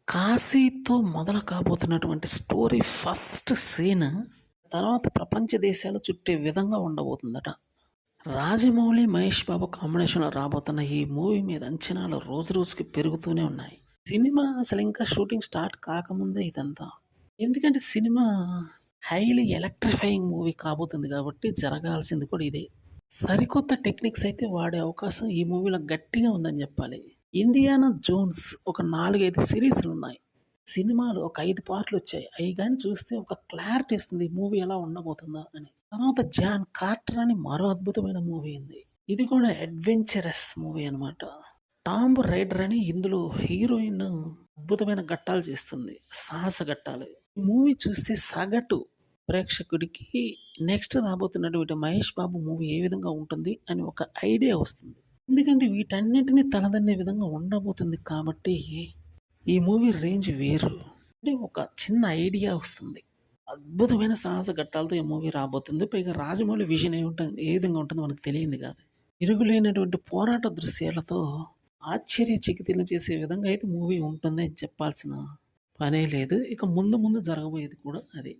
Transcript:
కాశీతో మొదలు కాబోతున్నటువంటి story first scene తర్వాత ప్రపంచ దేశాలు చుట్టే విధంగా ఉండబోతుందట. రాజమౌళి, మహేష్ బాబు కాంబినేషన్‌లో రాబోతున్న ఈ మూవీ మీద అంచనాలు రోజు రోజుకి పెరుగుతూనే ఉన్నాయి. సినిమా అసలింకా షూటింగ్ స్టార్ట్ కాకముందే ఇదంతా. ఎందుకంటే సినిమా హైలీ ఎలక్ట్రిఫైయింగ్ మూవీ కాబోతుంది కాబట్టి జరగాల్సింది కూడా ఇదే. సరికొత్త టెక్నిక్స్ అయితే వాడే అవకాశం ఈ మూవీలో గట్టిగా ఉందని జెప్పాలి. 'ఇండియానా జోన్స్' ఒక 4, 5 సీరీస్‌లున్నాయి. సినిమాలు ఒక 5 పార్ట్‌లొచ్చాయి. అయి గాని చూస్తే ఒక క్లారిటీ వస్తుంది. ఈ మూవీ ఎలా ఉండబోతుందా అని. తర్వాత 'జాన్ కార్టర్' అని మరో అద్భుతమైన మూవీ ఉంది. ఇది కూడా అడ్వెంచరస్ మూవీ అనమాట. 'టాంబ్ రైడర్' అని ఇందులో హీరోయిన్ అద్భుతమైన ఘట్టాలు చేస్తుంది. సాహస ఘట్టాలు. ఈ మూవీ చూస్తే సగటు ప్రేక్షకుడికి నెక్స్ట్ రాబోతున్నటువంటి 'మహేష్ బాబు' మూవీ ఏ విధంగా ఉంటుంది అని ఒక ఐడియా వస్తుంది. ఎందుకంటే వీటన్నిటిని తలదన్నే విధంగా ఉండబోతుంది కాబట్టి ఈ మూవీ రేంజ్ వేరు. అంటే ఒక చిన్న ఐడియా వస్తుంది. అద్భుతమైన సాహస ఘట్టాలతో ఈ మూవీ రాబోతుంది. పైగా రాజమౌళి విజన్ ఏ విధంగా ఉంటుందో మనకు తెలియంది కాదు. తిరుగులేనటువంటి పోరాట దృశ్యాలతో ఆశ్చర్యచకితులను చేసే విధంగా అయితే మూవీ ఉంటుంది అని చెప్పాల్సిన పనే లేదు. ఇక ముందు ముందు జరగబోయేది కూడా అదే.